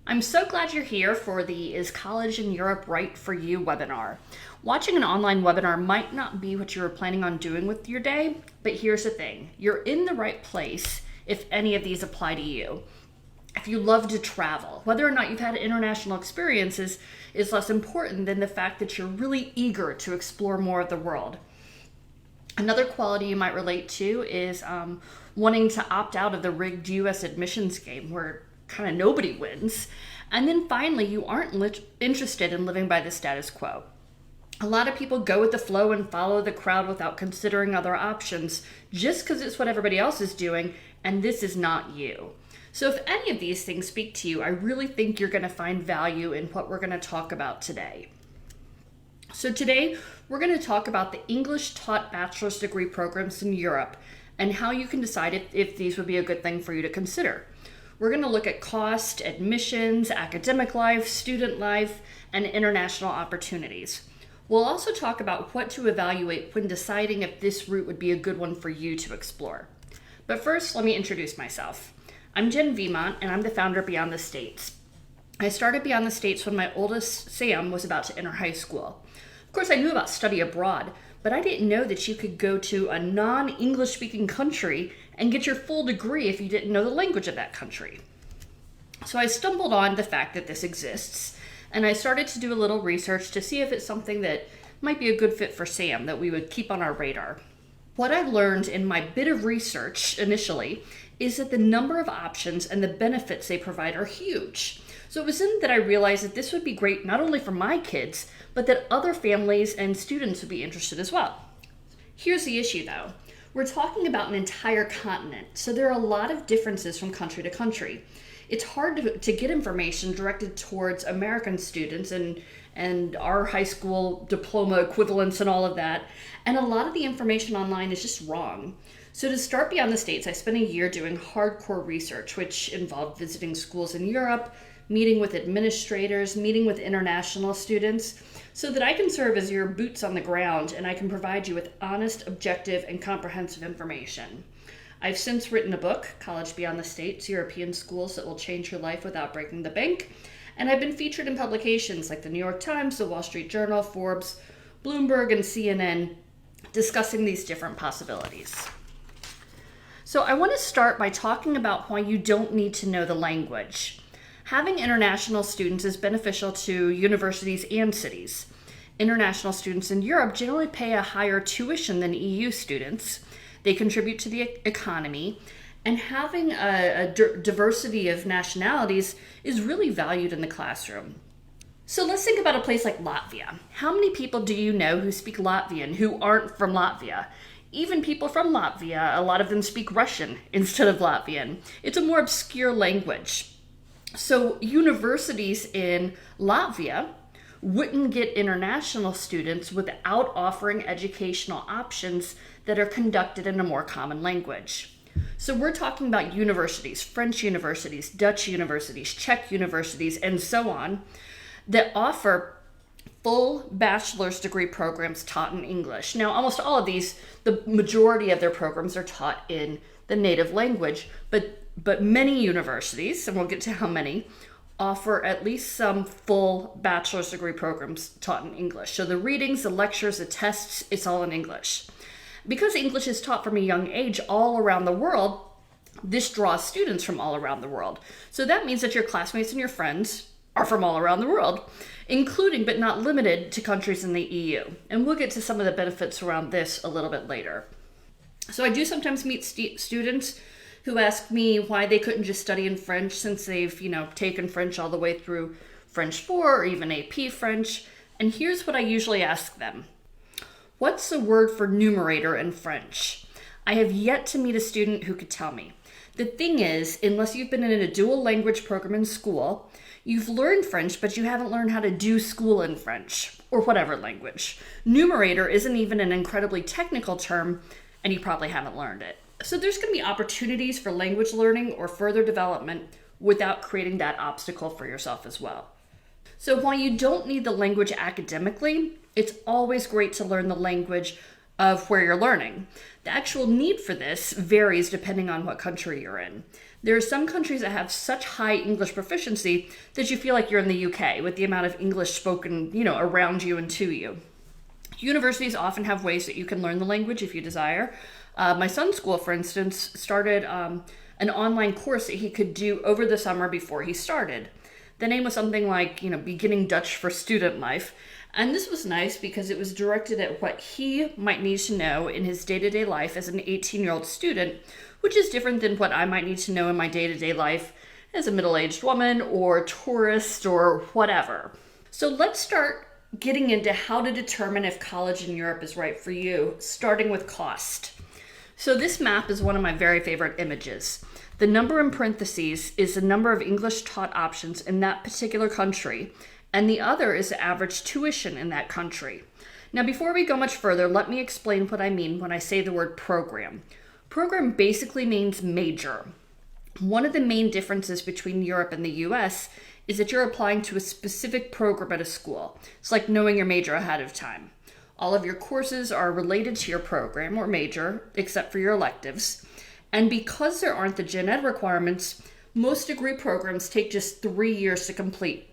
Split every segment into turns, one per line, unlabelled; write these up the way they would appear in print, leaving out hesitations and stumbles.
I'm so glad you're here for the Is College in Europe Right for You webinar. Watching an online webinar might not be what you were planning on doing with your day, but here's the thing. You're in the right place if any of these apply to you. If you love to travel, whether or not you've had international experiences is less important than the fact that you're really eager to explore more of the world. Another quality you might relate to is wanting to opt out of the rigged US admissions game where kind of nobody wins. And then finally, you aren't interested in living by the status quo. A lot of people go with the flow and follow the crowd without considering other options just because it's what everybody else is doing, and this is not you. So if any of these things speak to you, I really think you're going to find value in what we're going to talk about today. So today, we're going to talk about the English taught bachelor's degree programs in Europe and how you can decide if these would be a good thing for you to consider. We're going to look at cost, admissions, academic life, student life, and international opportunities. We'll also talk about what to evaluate when deciding if this route would be a good one for you to explore. But first, let me introduce myself. I'm Jen Vimont, and I'm the founder of Beyond the States. I started Beyond the States when my oldest, Sam, was about to enter high school. Of course, I knew about study abroad, but I didn't know that you could go to a non-English speaking country and get your full degree if you didn't know the language of that country. So I stumbled on the fact that this exists, and I started to do a little research to see if it's something that might be a good fit for Sam, that we would keep on our radar. What I learned in my bit of research initially is that the number of options and the benefits they provide are huge. So it was then that I realized that this would be great not only for my kids, but that other families and students would be interested as well. Here's the issue though. We're talking about an entire continent, so there are a lot of differences from country to country. It's hard to get information directed towards American students and our high school diploma equivalents and all of that, and a lot of the information online is just wrong. So to start Beyond the States, I spent a year doing hardcore research, which involved visiting schools in Europe, meeting with administrators, meeting with international students, so that I can serve as your boots on the ground and I can provide you with honest, objective, and comprehensive information. I've since written a book, College Beyond the States, European Schools That Will Change Your Life Without Breaking the Bank, and I've been featured in publications like the New York Times, the Wall Street Journal, Forbes, Bloomberg, and CNN discussing these different possibilities. So I want to start by talking about why you don't need to know the language. Having international students is beneficial to universities and cities. International students in Europe generally pay a higher tuition than EU students. They contribute to the economy, and having a diversity of nationalities is really valued in the classroom. So let's think about a place like Latvia. How many people do you know who speak Latvian who aren't from Latvia? Even people from Latvia, a lot of them speak Russian instead of Latvian. It's a more obscure language. So universities in Latvia wouldn't get international students without offering educational options that are conducted in a more common language. So we're talking about universities, French universities, Dutch universities, Czech universities, and so on, that offer full bachelor's degree programs taught in English. Now, almost all of these, the majority of their programs are taught in the native language, but many universities, and we'll get to how many, offer at least some full bachelor's degree programs taught in English. So the readings, the lectures, the tests, it's all in English. Because English is taught from a young age all around the world, this draws students from all around the world. So that means that your classmates and your friends are from all around the world, including but not limited to countries in the EU. And we'll get to some of the benefits around this a little bit later. So I do sometimes meet students who ask me why they couldn't just study in French since they've, taken French all the way through French 4 or even AP French. And here's what I usually ask them. What's the word for numerator in French? I have yet to meet a student who could tell me. The thing is, unless you've been in a dual language program in school, you've learned French, but you haven't learned how to do school in French, or whatever language. Numerator isn't even an incredibly technical term, and you probably haven't learned it. So there's going to be opportunities for language learning or further development without creating that obstacle for yourself as well. So while you don't need the language academically, it's always great to learn the language of where you're learning. The actual need for this varies depending on what country you're in. There are some countries that have such high English proficiency that you feel like you're in the UK with the amount of English spoken, around you and to you. Universities often have ways that you can learn the language if you desire. My son's school, for instance, started an online course that he could do over the summer before he started. The name was something like, Beginning Dutch for Student Life. And this was nice because it was directed at what he might need to know in his day-to-day life as an 18-year-old student, which is different than what I might need to know in my day-to-day life as a middle-aged woman or tourist or whatever. So let's start getting into how to determine if college in Europe is right for you, starting with cost. So this map is one of my very favorite images. The number in parentheses is the number of English taught options in that particular country, and the other is the average tuition in that country. Now, before we go much further, let me explain what I mean when I say the word program. Program basically means major. One of the main differences between Europe and the US is that you're applying to a specific program at a school. It's like knowing your major ahead of time. All of your courses are related to your program or major, except for your electives. And because there aren't the gen ed requirements, most degree programs take just 3 years to complete.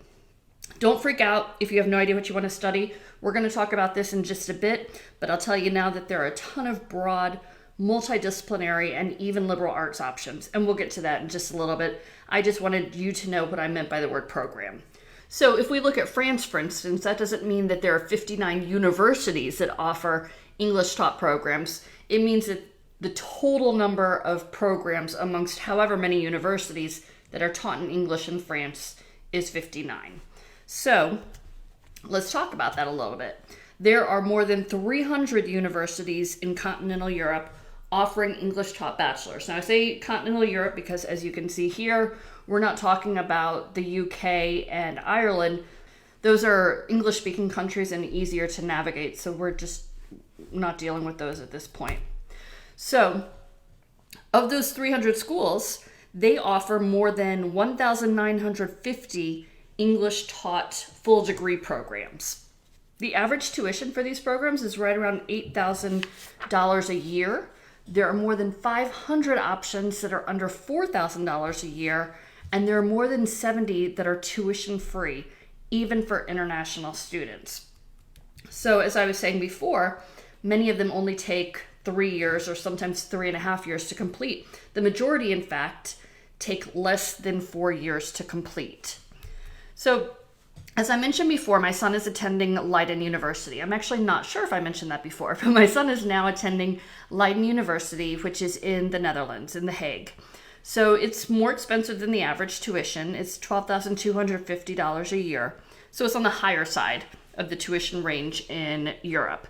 Don't freak out if you have no idea what you want to study. We're going to talk about this in just a bit, but I'll tell you now that there are a ton of broad, multidisciplinary, and even liberal arts options, and we'll get to that in just a little bit. I just wanted you to know what I meant by the word program. So if we look at France, for instance, that doesn't mean that there are 59 universities that offer English taught programs. It means that the total number of programs amongst however many universities that are taught in English in France is 59. So let's talk about that a little bit. There are more than 300 universities in continental Europe offering English taught bachelors. Now I say continental Europe because, as you can see here, we're not talking about the UK and Ireland. Those are English speaking countries and easier to navigate, so we're just not dealing with those at this point. So of those 300 schools, they offer more than 1,950 English taught full degree programs. The average tuition for these programs is right around $8,000 a year. There are more than 500 options that are under $4,000 a year, and there are more than 70 that are tuition free, even for international students. So as I was saying before, many of them only take 3 years or sometimes 3.5 years to complete. The majority, in fact, take less than 4 years to complete. So as I mentioned before, my son is attending Leiden University. I'm actually not sure if I mentioned that before, but my son is now attending Leiden University, which is in the Netherlands, in The Hague. So it's more expensive than the average tuition. It's $12,250 a year. So it's on the higher side of the tuition range in Europe.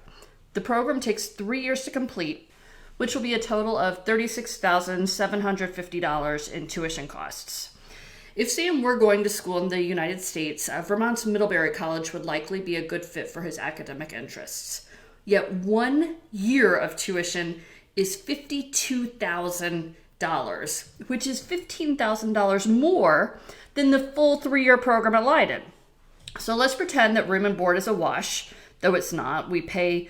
The program takes 3 years to complete, which will be a total of $36,750 in tuition costs. If Sam were going to school in the United States, Vermont's Middlebury College would likely be a good fit for his academic interests. Yet 1 year of tuition is $52,000, which is $15,000 more than the full 3-year program at Leiden. So let's pretend that room and board is a wash, though it's not. We pay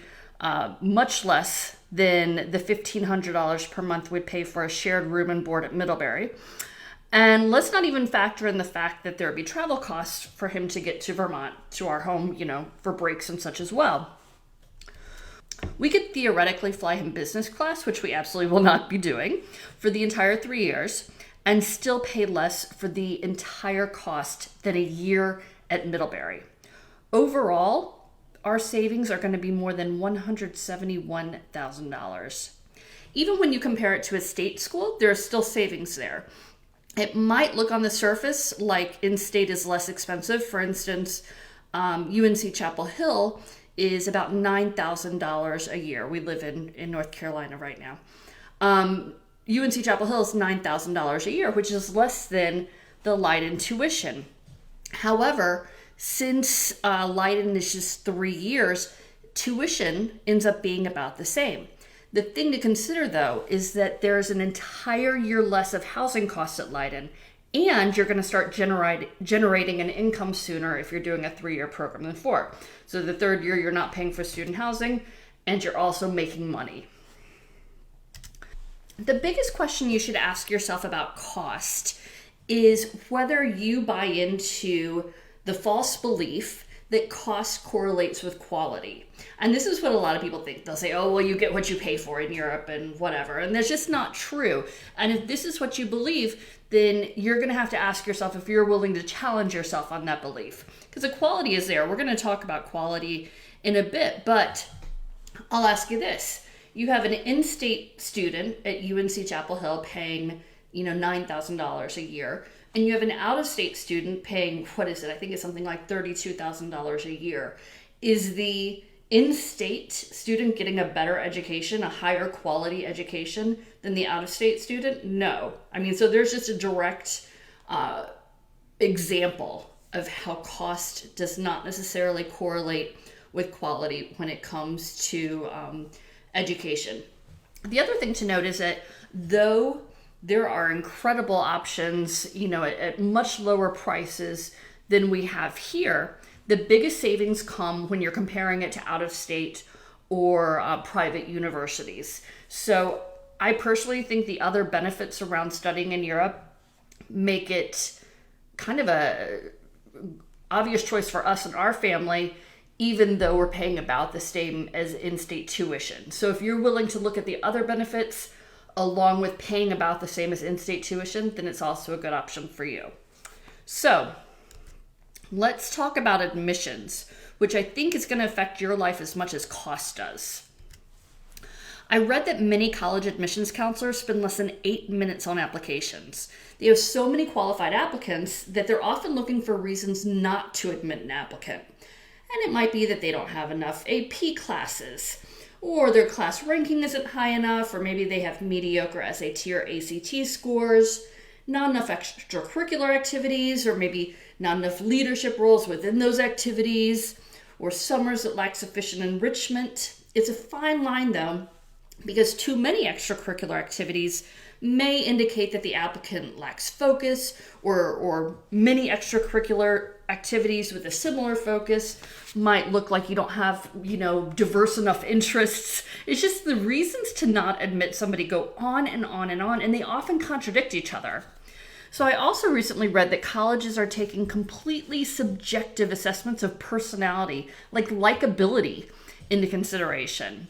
much less than the $1,500 per month we'd pay for a shared room and board at Middlebury. And let's not even factor in the fact that there would be travel costs for him to get to Vermont, to our home, for breaks and such as well. We could theoretically fly him business class, which we absolutely will not be doing, for the entire 3 years, and still pay less for the entire cost than a year at Middlebury. Overall, our savings are going to be more than $171,000. Even when you compare it to a state school, there are still savings there. It might look on the surface like in-state is less expensive. For instance, UNC Chapel Hill is about $9,000 a year. We live in North Carolina right now. UNC Chapel Hill is $9,000 a year, which is less than the Leiden tuition. However, since Leiden is just 3 years, tuition ends up being about the same. The thing to consider, though, is that there's an entire year less of housing costs at Leiden, and you're going to start generating an income sooner if you're doing a 3-year program than 4. So the 3rd year, you're not paying for student housing, and you're also making money. The biggest question you should ask yourself about cost is whether you buy into the false belief that cost correlates with quality. And this is what a lot of people think. They'll say, oh, well, you get what you pay for in Europe and whatever. And that's just not true. And if this is what you believe, then you're going to have to ask yourself if you're willing to challenge yourself on that belief. Because the quality is there. We're going to talk about quality in a bit. But I'll ask you this. You have an in-state student at UNC Chapel Hill paying, $9,000 a year. And you have an out-of-state student paying, I think it's something like $32,000 a year. Is the in-state student getting a better education, a higher quality education than the out-of-state student? No. So there's just a direct example of how cost does not necessarily correlate with quality when it comes to education. The other thing to note is that though there are incredible options, at much lower prices than we have here, the biggest savings come when you're comparing it to out-of-state or private universities. So I personally think the other benefits around studying in Europe make it kind of a obvious choice for us and our family, even though we're paying about the same as in-state tuition. So if you're willing to look at the other benefits along with paying about the same as in-state tuition, then it's also a good option for you. So let's talk about admissions, which I think is going to affect your life as much as cost does. I read that many college admissions counselors spend less than 8 minutes on applications. They have so many qualified applicants that they're often looking for reasons not to admit an applicant. And it might be that they don't have enough AP classes, or their class ranking isn't high enough, or maybe they have mediocre SAT or ACT scores, not enough extracurricular activities, or maybe not enough leadership roles within those activities, or summers that lack sufficient enrichment. It's a fine line though, because too many extracurricular activities may indicate that the applicant lacks focus, or many extracurricular activities with a similar focus might look like you don't have, diverse enough interests. It's just the reasons to not admit somebody go on and on and on, and they often contradict each other. So I also recently read that colleges are taking completely subjective assessments of personality, like likability, into consideration.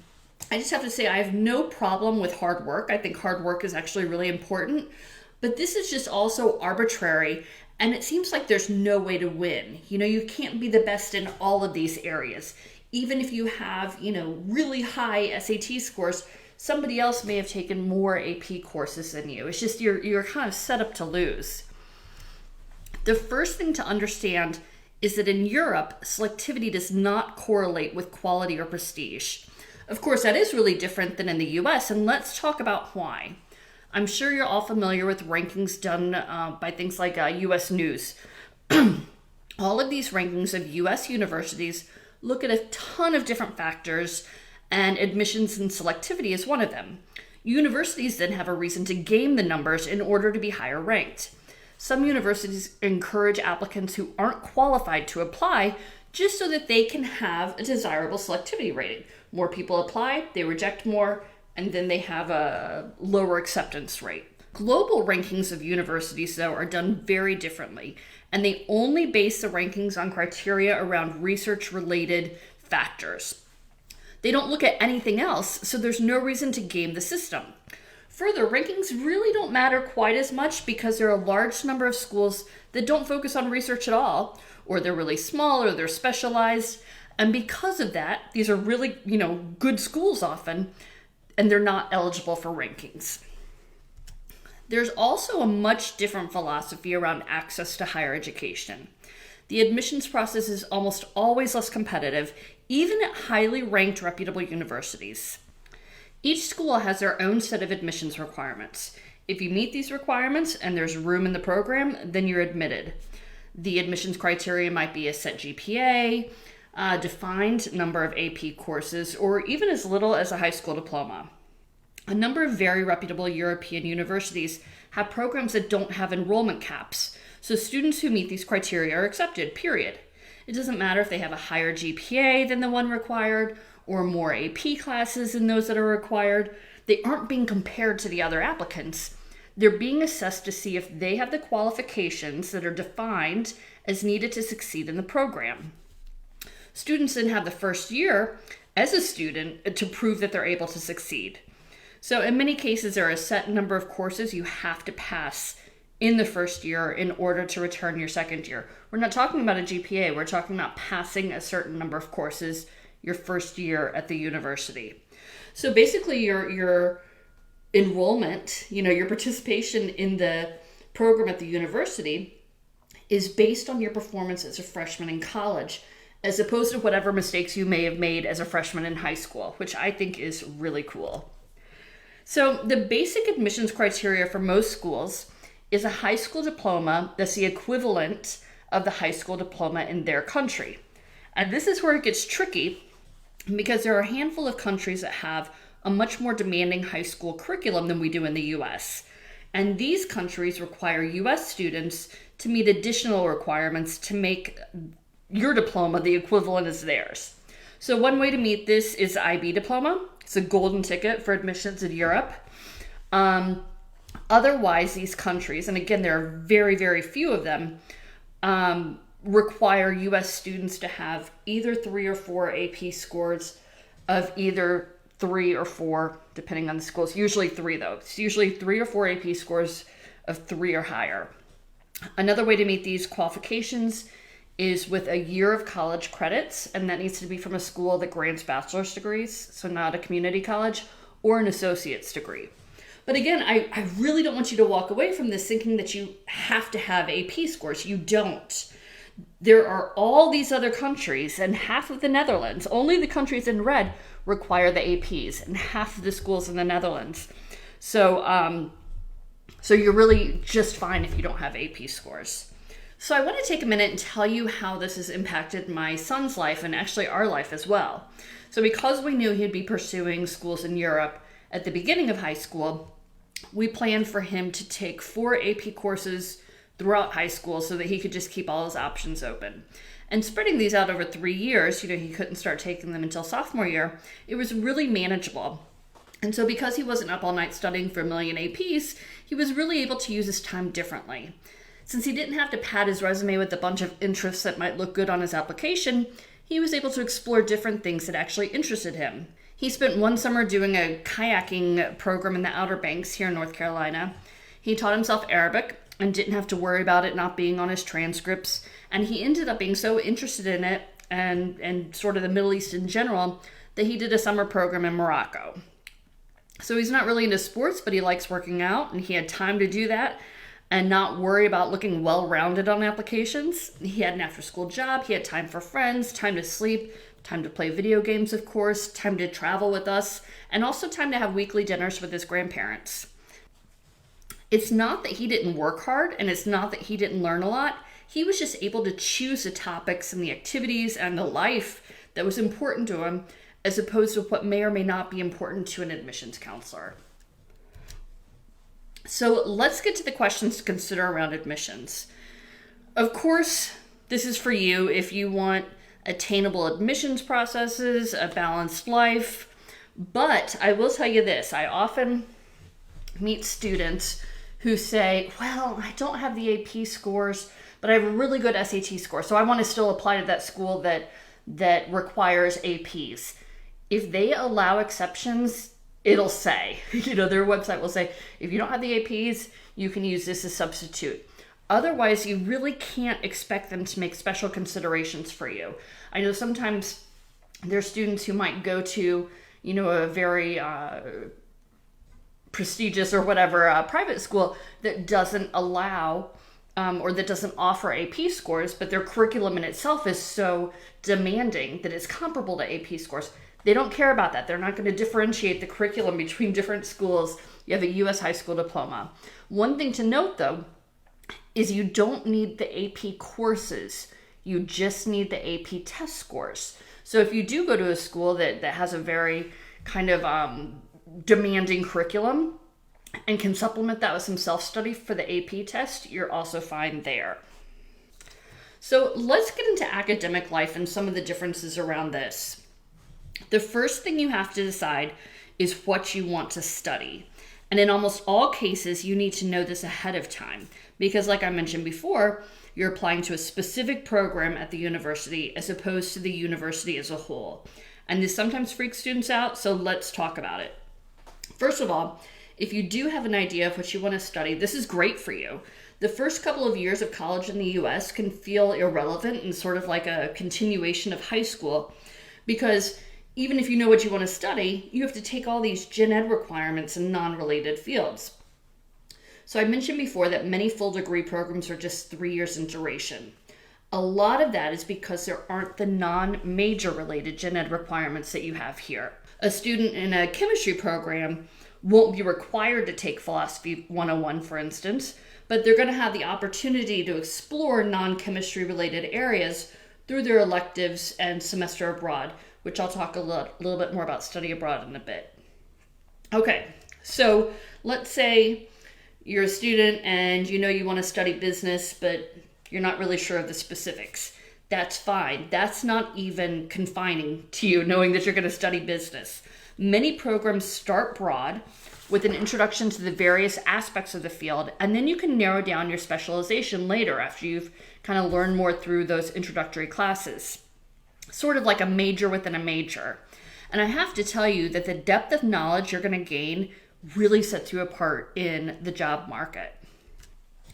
I just have to say I have no problem with hard work. I think hard work is actually really important, but this is just also arbitrary, and it seems like there's no way to win. You can't be the best in all of these areas. Even if you have, really high SAT scores, somebody else may have taken more AP courses than you. It's just you're kind of set up to lose. The first thing to understand is that in Europe, selectivity does not correlate with quality or prestige. Of course, that is really different than in the US, and let's talk about why. I'm sure you're all familiar with rankings done by things like US News. All of these rankings of US universities look at a ton of different factors, and admissions and selectivity is one of them. Universities then have a reason to game the numbers in order to be higher ranked. Some universities encourage applicants who aren't qualified to apply just so that they can have a desirable selectivity rating. More people apply, they reject more, and then they have a lower acceptance rate. Global rankings of universities, though, are done very differently, and they only base the rankings on criteria around research-related factors. They don't look at anything else, so there's no reason to game the system. Further, rankings really don't matter quite as much because there are a large number of schools that don't focus on research at all, or they're really small, or they're specialized. And because of that, these are really, good schools often, and they're not eligible for rankings. There's also a much different philosophy around access to higher education. The admissions process is almost always less competitive, even at highly ranked reputable universities. Each school has their own set of admissions requirements. If you meet these requirements and there's room in the program, then you're admitted. The admissions criteria might be a set GPA, a defined number of AP courses, or even as little as a high school diploma. A number of very reputable European universities have programs that don't have enrollment caps, so students who meet these criteria are accepted, period. It doesn't matter if they have a higher GPA than the one required, or more AP classes than those that are required, they aren't being compared to the other applicants. They're being assessed to see if they have the qualifications that are defined as needed to succeed in the program. Students then have the first year as a student to prove that they're able to succeed. So in many cases, there are a set number of courses you have to pass in the first year in order to return your second year. We're not talking about a GPA, we're talking about passing a certain number of courses your first year at the university. So basically your enrollment, your participation in the program at the university is based on your performance as a freshman in college, as opposed to whatever mistakes you may have made as a freshman in high school, which I think is really cool. So the basic admissions criteria for most schools is a high school diploma that's the equivalent of the high school diploma in their country. And this is where it gets tricky, because there are a handful of countries that have a much more demanding high school curriculum than we do in the US. And these countries require US students to meet additional requirements to make your diploma the equivalent as theirs. So one way to meet this is the IB diploma. It's a golden ticket for admissions in Europe. Otherwise, these countries, and again, there are very, very few of them, require US students to have either 3 or 4 AP scores of either 3 or 4, depending on the schools. Usually 3 though. It's usually 3 or 4 AP scores of 3 or higher. Another way to meet these qualifications is with a year of college credits, and that needs to be from a school that grants bachelor's degrees, so not a community college, or an associate's degree. But again, I really don't want you to walk away from this thinking that you have to have AP scores. You don't. There are all these other countries, and half of the Netherlands, only the countries in red require the APs, and half of the schools in the Netherlands. So you're really just fine if you don't have AP scores. So I want to take a minute and tell you how this has impacted my son's life, and actually our life as well. So because we knew he'd be pursuing schools in Europe at the beginning of high school, we planned for him to take 4 AP courses throughout high school so that he could just keep all his options open. And spreading these out over 3 years, he couldn't start taking them until sophomore year, it was really manageable. And so because he wasn't up all night studying for a million APs, he was really able to use his time differently. Since he didn't have to pad his resume with a bunch of interests that might look good on his application, he was able to explore different things that actually interested him. He spent one summer doing a kayaking program in the Outer Banks here in North Carolina. He taught himself Arabic and didn't have to worry about it not being on his transcripts. And he ended up being so interested in it and sort of the Middle East in general that he did a summer program in Morocco. So he's not really into sports, but he likes working out, and he had time to do that and not worry about looking well-rounded on applications. He had an after-school job, he had time for friends, time to sleep, time to play video games, of course, time to travel with us, and also time to have weekly dinners with his grandparents. It's not that he didn't work hard, and it's not that he didn't learn a lot. He was just able to choose the topics and the activities and the life that was important to him, as opposed to what may or may not be important to an admissions counselor. So let's get to the questions to consider around admissions. Of course, this is for you if you want attainable admissions processes, a balanced life. But I will tell you this, I often meet students who say, well, I don't have the AP scores, but I have a really good SAT score, so I want to still apply to that school that requires APs. If they allow exceptions, it'll say, their website will say, if you don't have the APs, you can use this as substitute. Otherwise, you really can't expect them to make special considerations for you. I know sometimes there's students who might go to, a very prestigious or whatever private school that doesn't allow or that doesn't offer AP scores, but their curriculum in itself is so demanding that it's comparable to AP scores. They don't care about that. They're not going to differentiate the curriculum between different schools. You have a U.S. high school diploma. One thing to note, though, is you don't need the AP courses. You just need the AP test scores. So if you do go to a school that has a very kind of demanding curriculum and can supplement that with some self-study for the AP test, you're also fine there. So let's get into academic life and some of the differences around this. The first thing you have to decide is what you want to study. And in almost all cases, you need to know this ahead of time because, like I mentioned before, you're applying to a specific program at the university as opposed to the university as a whole. And this sometimes freaks students out, so let's talk about it. First of all, if you do have an idea of what you want to study, this is great for you. The first couple of years of college in the US can feel irrelevant and sort of like a continuation of high school because even if you know what you want to study, you have to take all these gen ed requirements in non-related fields. So I mentioned before that many full degree programs are just 3 years in duration. A lot of that is because there aren't the non-major related gen ed requirements that you have here. A student in a chemistry program won't be required to take Philosophy 101, for instance, but they're going to have the opportunity to explore non-chemistry related areas through their electives and semester abroad, which I'll talk a little bit more about study abroad in a bit. Okay, so let's say you're a student and you know you want to study business, but you're not really sure of the specifics. That's fine. That's not even confining to you, knowing that you're going to study business. Many programs start broad with an introduction to the various aspects of the field, and then you can narrow down your specialization later after you've kind of learned more through those introductory classes. Sort of like a major within a major. And I have to tell you that the depth of knowledge you're going to gain really sets you apart in the job market.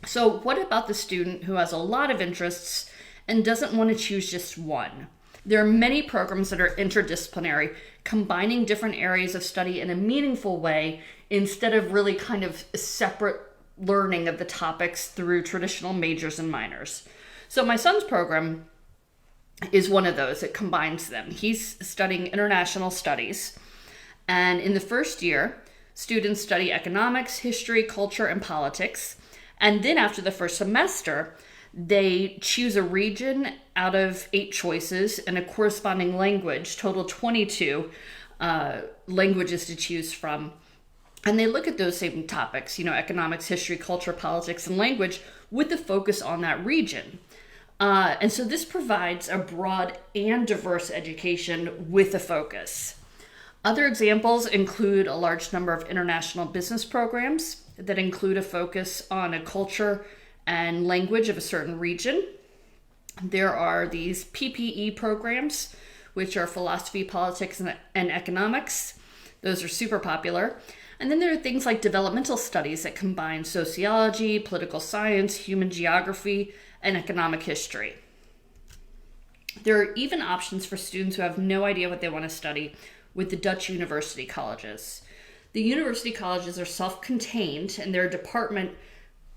So what about the student who has a lot of interests and doesn't want to choose just one? There are many programs that are interdisciplinary, combining different areas of study in a meaningful way instead of really kind of separate learning of the topics through traditional majors and minors. So my son's program is one of those that combines them. He's studying international studies, and in the first year, students study economics, history, culture, and politics. And then after the first semester, they choose a region out of 8 choices and a corresponding language, total 22 languages to choose from. And they look at those same topics, economics, history, culture, politics, and language with the focus on that region. And so this provides a broad and diverse education with a focus. Other examples include a large number of international business programs that include a focus on a culture and language of a certain region. There are these PPE programs, which are philosophy, politics, and economics. Those are super popular. And then there are things like developmental studies that combine sociology, political science, human geography, and economic history. There are even options for students who have no idea what they want to study with the Dutch university colleges. The university colleges are self-contained and they're a department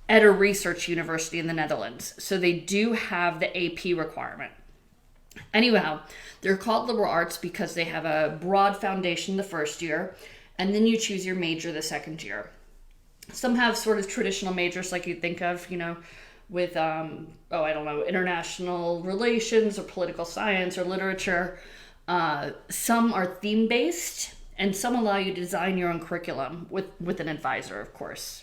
at a research university in the Netherlands. So they do have the AP requirement. Anyhow, they're called liberal arts because they have a broad foundation the first year, and then you choose your major the second year. Some have sort of traditional majors like you'd think of, with, international relations or political science or literature. Some are theme-based, and some allow you to design your own curriculum with an advisor, of course.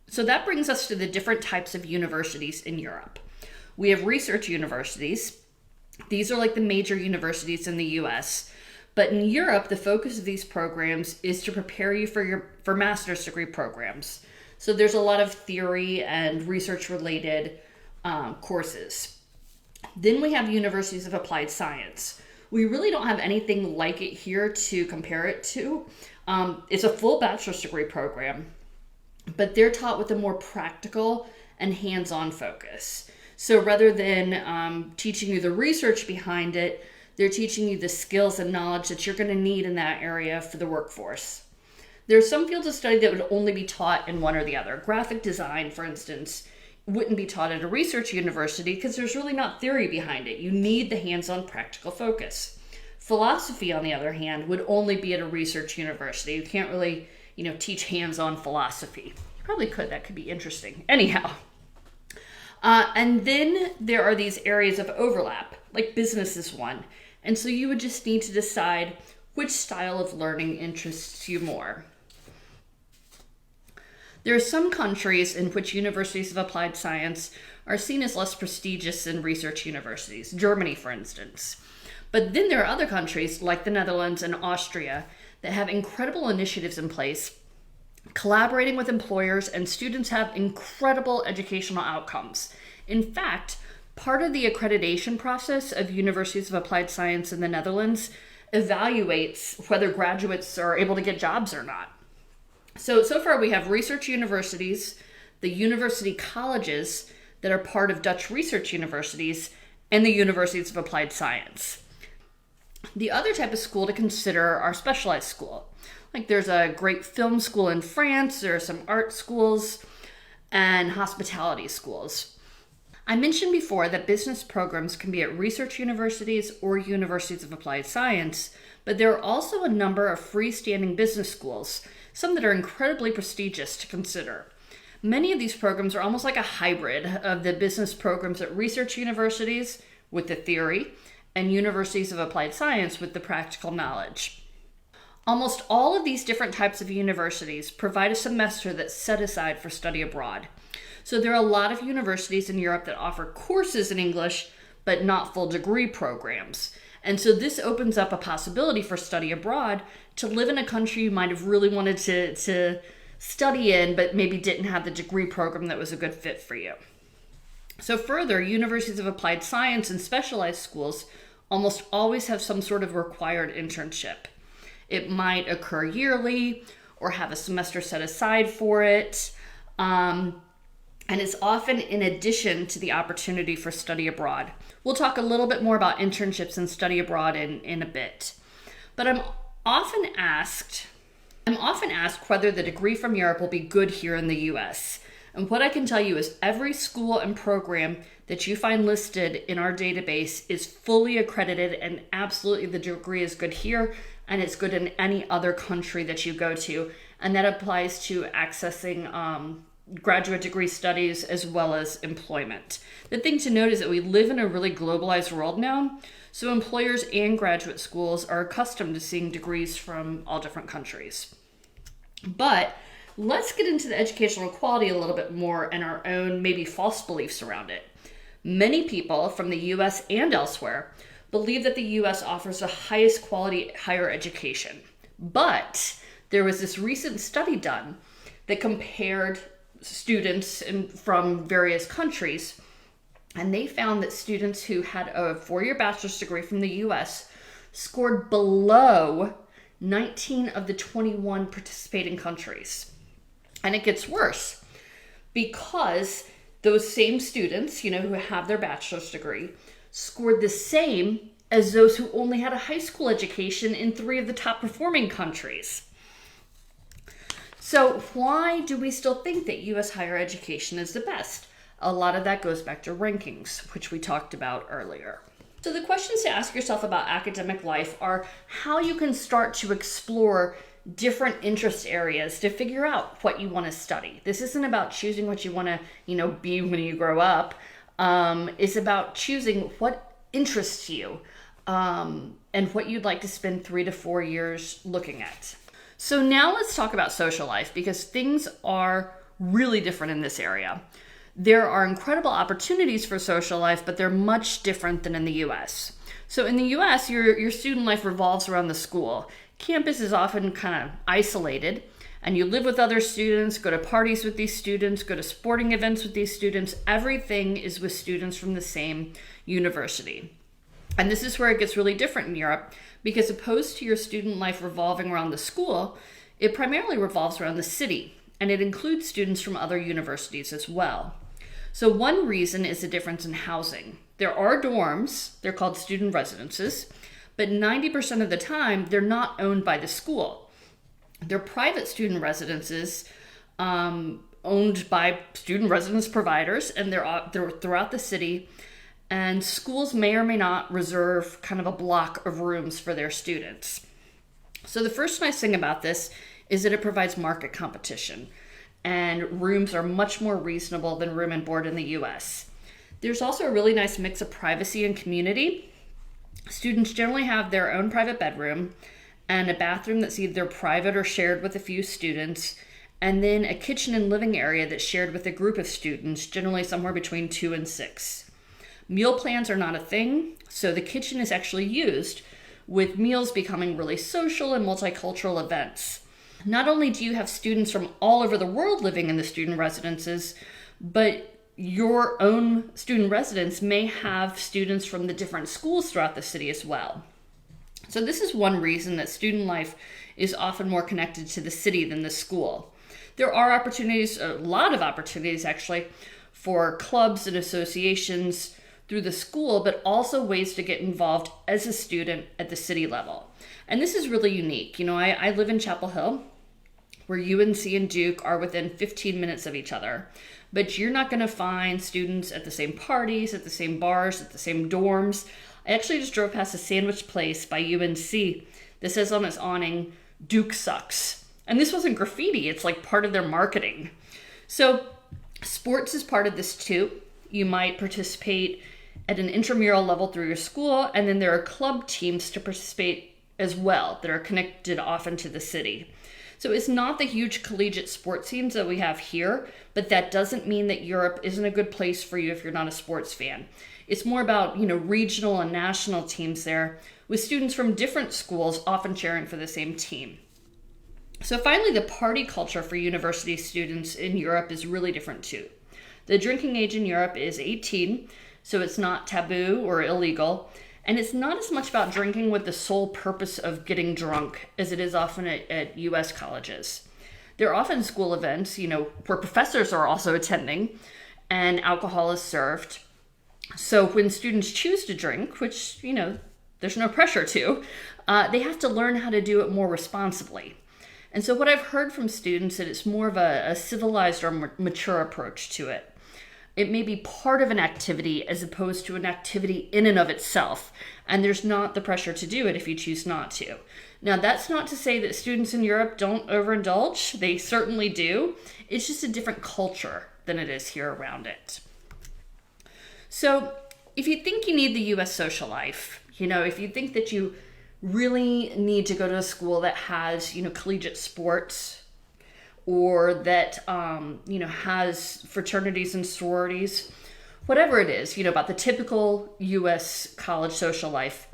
So that brings us to the different types of universities in Europe. We have research universities. These are like the major universities in the US. But in Europe, the focus of these programs is to prepare you for master's degree programs. So there's a lot of theory and research-related courses. Then we have universities of applied science. We really don't have anything like it here to compare it to. It's a full bachelor's degree program, but they're taught with a more practical and hands-on focus. So rather than teaching you the research behind it, they're teaching you the skills and knowledge that you're going to need in that area for the workforce. There are some fields of study that would only be taught in one or the other. Graphic design, for instance, wouldn't be taught at a research university because there's really not theory behind it. You need the hands-on practical focus. Philosophy, on the other hand, would only be at a research university. You can't really, teach hands-on philosophy. You probably could. That could be interesting. Anyhow. And then there are these areas of overlap, like business is one. And so you would just need to decide which style of learning interests you more. There are some countries in which universities of applied science are seen as less prestigious than research universities. Germany, for instance. But then there are other countries like the Netherlands and Austria that have incredible initiatives in place, collaborating with employers, and students have incredible educational outcomes. In fact, part of the accreditation process of universities of applied science in the Netherlands evaluates whether graduates are able to get jobs or not. So far we have research universities, the university colleges that are part of Dutch research universities, and the universities of applied science. The other type of school to consider are specialized school. Like there's a great film school in France, there are some art schools, and hospitality schools. I mentioned before that business programs can be at research universities or universities of applied science, but there are also a number of freestanding business schools, some that are incredibly prestigious to consider. Many of these programs are almost like a hybrid of the business programs at research universities with the theory and universities of applied science with the practical knowledge. Almost all of these different types of universities provide a semester that's set aside for study abroad. So there are a lot of universities in Europe that offer courses in English, but not full degree programs. And so this opens up a possibility for study abroad to live in a country you might have really wanted to study in, but maybe didn't have the degree program that was a good fit for you. So further, universities of applied science and specialized schools almost always have some sort of required internship. It might occur yearly or have a semester set aside for it. And it's often in addition to the opportunity for study abroad. We'll talk a little bit more about internships and study abroad in a bit. But I'm often asked whether the degree from Europe will be good here in the US. And what I can tell you is every school and program that you find listed in our database is fully accredited, and absolutely the degree is good here and it's good in any other country that you go to. And that applies to accessing graduate degree studies as well as employment. The thing to note is that we live in a really globalized world now, so employers and graduate schools are accustomed to seeing degrees from all different countries. But let's get into the educational quality a little bit more and our own maybe false beliefs around it. Many people from the US and elsewhere believe that the US offers the highest quality higher education. But there was this recent study done that compared students from various countries, and they found that students who had a 4-year bachelor's degree from the US scored below 19 of the 21 participating countries. And it gets worse because those same students, who have their bachelor's degree, scored the same as those who only had a high school education in 3 of the top performing countries. So why do we still think that U.S. higher education is the best? A lot of that goes back to rankings, which we talked about earlier. So the questions to ask yourself about academic life are how you can start to explore different interest areas to figure out what you want to study. This isn't about choosing what you want to, be when you grow up. It's about choosing what interests you and what you'd like to spend 3 to 4 years looking at. So now let's talk about social life, because things are really different in this area. There are incredible opportunities for social life, but they're much different than in the US. So in the US, your student life revolves around the school. Campus is often kind of isolated, and you live with other students, go to parties with these students, go to sporting events with these students. Everything is with students from the same university. And this is where it gets really different in Europe, because opposed to your student life revolving around the school, it primarily revolves around the city, and it includes students from other universities as well. So one reason is the difference in housing. There are dorms, they're called student residences, but 90% of the time, they're not owned by the school. They're private student residences owned by student residence providers, and they're throughout the city. And schools may or may not reserve kind of a block of rooms for their students. So the first nice thing about this is that it provides market competition, and rooms are much more reasonable than room and board in the US. There's also a really nice mix of privacy and community. Students generally have their own private bedroom and a bathroom that's either private or shared with a few students, and then a kitchen and living area that's shared with a group of students, generally somewhere between 2 and 6. Meal plans are not a thing, so the kitchen is actually used, with meals becoming really social and multicultural events. Not only do you have students from all over the world living in the student residences, but your own student residence may have students from the different schools throughout the city as well. So this is one reason that student life is often more connected to the city than the school. There are opportunities, a lot of opportunities actually, for clubs and associations through the school, but also ways to get involved as a student at the city level. And this is really unique. You know, I live in Chapel Hill, where UNC and Duke are within 15 minutes of each other. But you're not going to find students at the same parties, at the same bars, at the same dorms. I actually just drove past a sandwich place by UNC that says on its awning, Duke sucks. And this wasn't graffiti, it's like part of their marketing. So sports is part of this too. You might participate at an intramural level through your school, and then there are club teams to participate as well that are connected often to the city. So it's not the huge collegiate sports teams that we have here, but that doesn't mean that Europe isn't a good place for you if you're not a sports fan. It's more about, regional and national teams there, with students from different schools often cheering for the same team. So finally, the party culture for university students in Europe is really different too. The drinking age in Europe is 18, so it's not taboo or illegal. And it's not as much about drinking with the sole purpose of getting drunk as it is often at US colleges. There are often school events, where professors are also attending and alcohol is served. So when students choose to drink, which, there's no pressure to, they have to learn how to do it more responsibly. And so what I've heard from students is it's more of a civilized or mature approach to it. It may be part of an activity as opposed to an activity in and of itself. And there's not the pressure to do it if you choose not to. Now, that's not to say that students in Europe don't overindulge. They certainly do. It's just a different culture than it is here around it. So if you think you need the US social life, if you think that you really need to go to a school that has, collegiate sports, or that, has fraternities and sororities, whatever it is, about the typical U.S. college social life,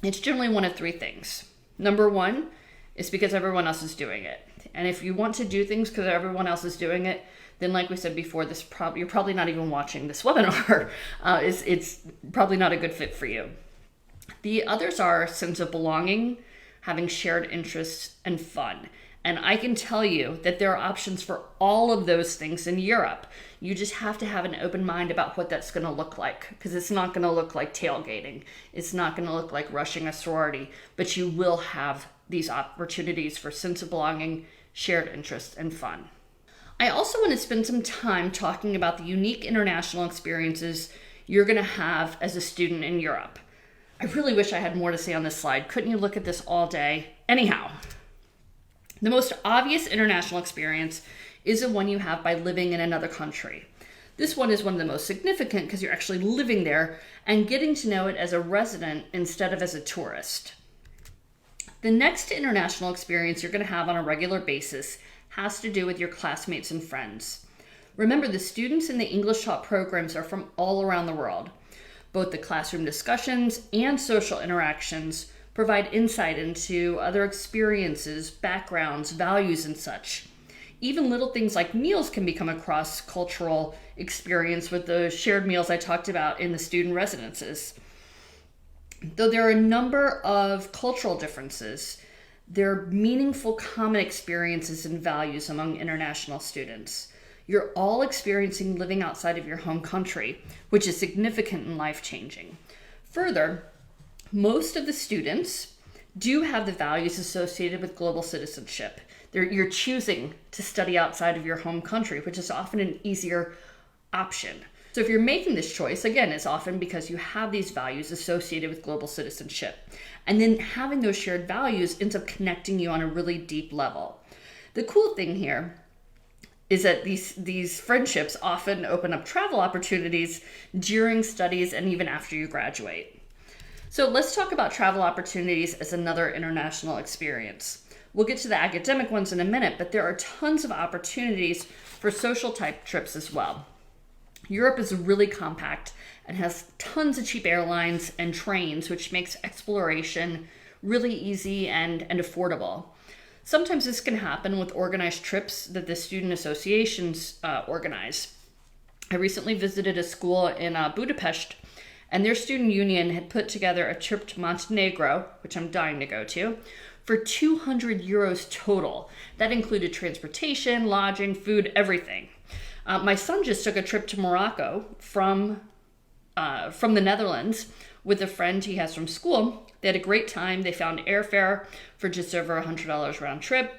it's generally one of three things. Number one is because everyone else is doing it. And if you want to do things because everyone else is doing it, then like we said before, you're probably not even watching this webinar. It's probably not a good fit for you. The others are a sense of belonging, having shared interests, and fun. And I can tell you that there are options for all of those things in Europe. You just have to have an open mind about what that's going to look like, because it's not going to look like tailgating. It's not going to look like rushing a sorority, but you will have these opportunities for sense of belonging, shared interest, and fun. I also want to spend some time talking about the unique international experiences you're going to have as a student in Europe. I really wish I had more to say on this slide. Couldn't you look at this all day? Anyhow. The most obvious international experience is the one you have by living in another country. This one is one of the most significant because you're actually living there and getting to know it as a resident instead of as a tourist. The next international experience you're going to have on a regular basis has to do with your classmates and friends. Remember, the students in the English taught programs are from all around the world. Both the classroom discussions and social interactions provide insight into other experiences, backgrounds, values, and such. Even little things like meals can become a cross-cultural experience with the shared meals I talked about in the student residences. Though there are a number of cultural differences, there are meaningful common experiences and values among international students. You're all experiencing living outside of your home country, which is significant and life-changing. Further, most of the students do have the values associated with global citizenship. You're choosing to study outside of your home country, which is often an easier option. So if you're making this choice, again, it's often because you have these values associated with global citizenship. And then having those shared values ends up connecting you on a really deep level. The cool thing here is that these friendships often open up travel opportunities during studies and even after you graduate. So let's talk about travel opportunities as another international experience. We'll get to the academic ones in a minute, but there are tons of opportunities for social type trips as well. Europe is really compact and has tons of cheap airlines and trains, which makes exploration really easy and affordable. Sometimes this can happen with organized trips that the student associations organize. I recently visited a school in Budapest, and their student union had put together a trip to Montenegro, which I'm dying to go to, for 200 euros total. That included transportation, lodging, food, everything. My son just took a trip to Morocco from the Netherlands with a friend he has from school. They had a great time. They found airfare for just over $100 round trip,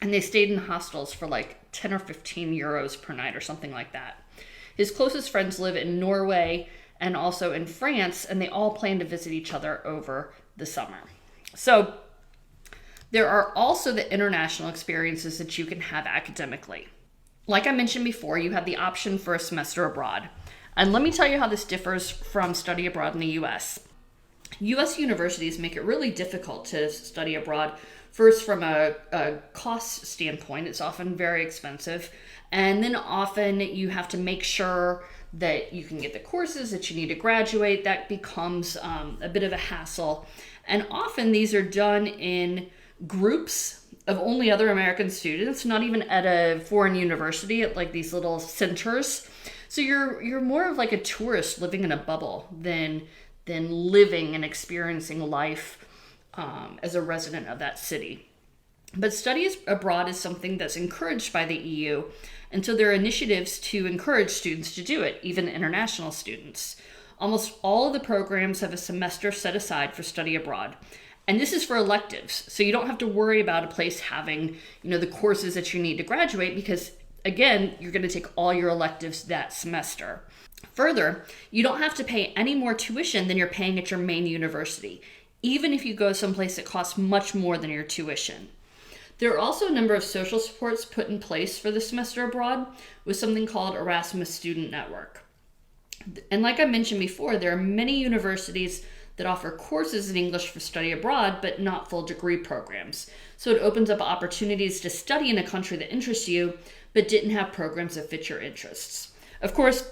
and they stayed in hostels for like 10 or 15 euros per night or something like that. His closest friends live in Norway and also in France, and they all plan to visit each other over the summer. So there are also the international experiences that you can have academically. Like I mentioned before, you have the option for a semester abroad. And let me tell you how this differs from study abroad in the US. US universities make it really difficult to study abroad. First, from a cost standpoint, it's often very expensive. And then often you have to make sure that you can get the courses that you need to graduate. That becomes a bit of a hassle. And often these are done in groups of only other American students, not even at a foreign university, at like these little centers. So you're more of like a tourist living in a bubble than living and experiencing life as a resident of that city. But studies abroad is something that's encouraged by the EU, and so there are initiatives to encourage students to do it, even international students. Almost all of the programs have a semester set aside for study abroad. And this is for electives, so you don't have to worry about a place having, the courses that you need to graduate, because again, you're going to take all your electives that semester. Further, you don't have to pay any more tuition than you're paying at your main university, even if you go someplace that costs much more than your tuition. There are also a number of social supports put in place for the semester abroad with something called Erasmus Student Network. And like I mentioned before, there are many universities that offer courses in English for study abroad, but not full degree programs. So it opens up opportunities to study in a country that interests you, but didn't have programs that fit your interests. Of course,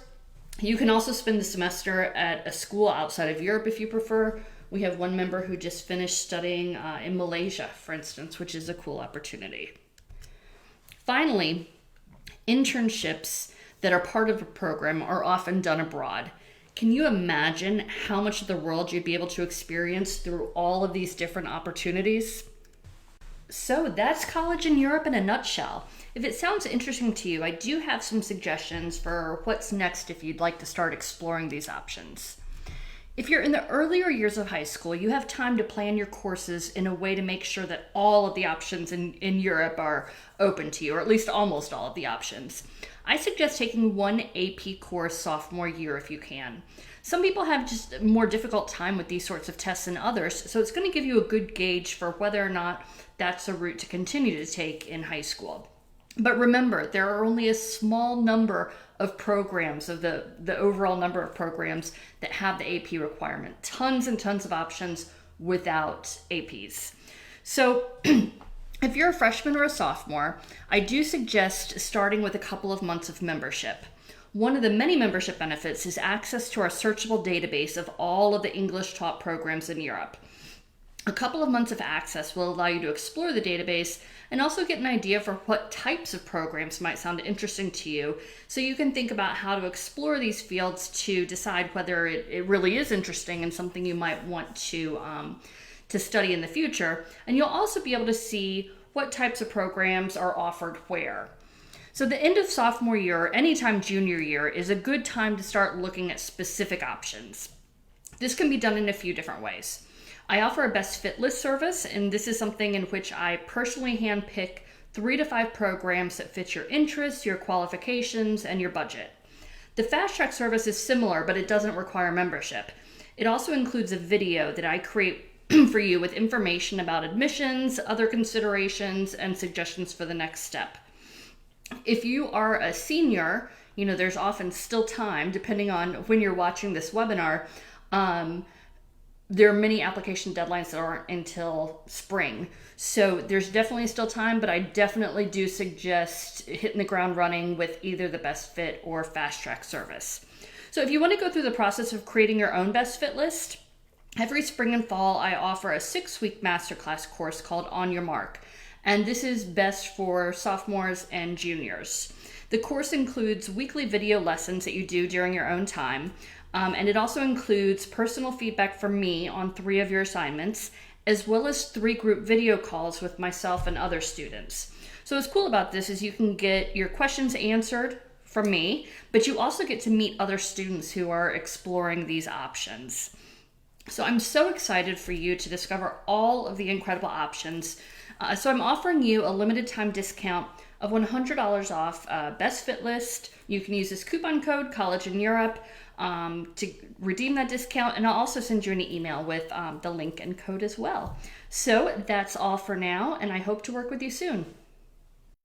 you can also spend the semester at a school outside of Europe if you prefer. We have one member who just finished studying in Malaysia, for instance, which is a cool opportunity. Finally, internships that are part of a program are often done abroad. Can you imagine how much of the world you'd be able to experience through all of these different opportunities? So that's college in Europe in a nutshell. If it sounds interesting to you, I do have some suggestions for what's next if you'd like to start exploring these options. If you're in the earlier years of high school, you have time to plan your courses in a way to make sure that all of the options in Europe are open to you, or at least almost all of the options. I suggest taking one AP course sophomore year if you can. Some people have just a more difficult time with these sorts of tests than others, so it's going to give you a good gauge for whether or not that's a route to continue to take in high school. But remember, there are only a small number of programs, of the overall number of programs that have the AP requirement. Tons and tons of options without APs. So if you're a freshman or a sophomore, I do suggest starting with a couple of months of membership. One of the many membership benefits is access to our searchable database of all of the English taught programs in Europe. A couple of months of access will allow you to explore the database and also get an idea for what types of programs might sound interesting to you, so you can think about how to explore these fields to decide whether it really is interesting and something you might want to study in the future. And you'll also be able to see what types of programs are offered where. So the end of sophomore year or anytime junior year is a good time to start looking at specific options. This can be done in a few different ways. I offer a best fit list service, and this is something in which I personally handpick 3 to 5 programs that fit your interests, your qualifications, and your budget. The fast track service is similar, but it doesn't require membership. It also includes a video that I create for you with information about admissions, other considerations, and suggestions for the next step. If you are a senior, there's often still time, depending on when you're watching this webinar. There are many application deadlines that aren't until spring. So there's definitely still time, but I definitely do suggest hitting the ground running with either the best fit or fast track service. So if you want to go through the process of creating your own best fit list, every spring and fall, I offer a 6-week masterclass course called On Your Mark. And this is best for sophomores and juniors. The course includes weekly video lessons that you do during your own time. And it also includes personal feedback from me on 3 of your assignments, as well as 3 group video calls with myself and other students. So what's cool about this is you can get your questions answered from me, but you also get to meet other students who are exploring these options. So I'm so excited for you to discover all of the incredible options. So I'm offering you a limited time discount of $100 off Best Fit List. You can use this coupon code College in Europe to redeem that discount, and I'll also send you an email with the link and code as well. So that's all for now, and I hope to work with you soon.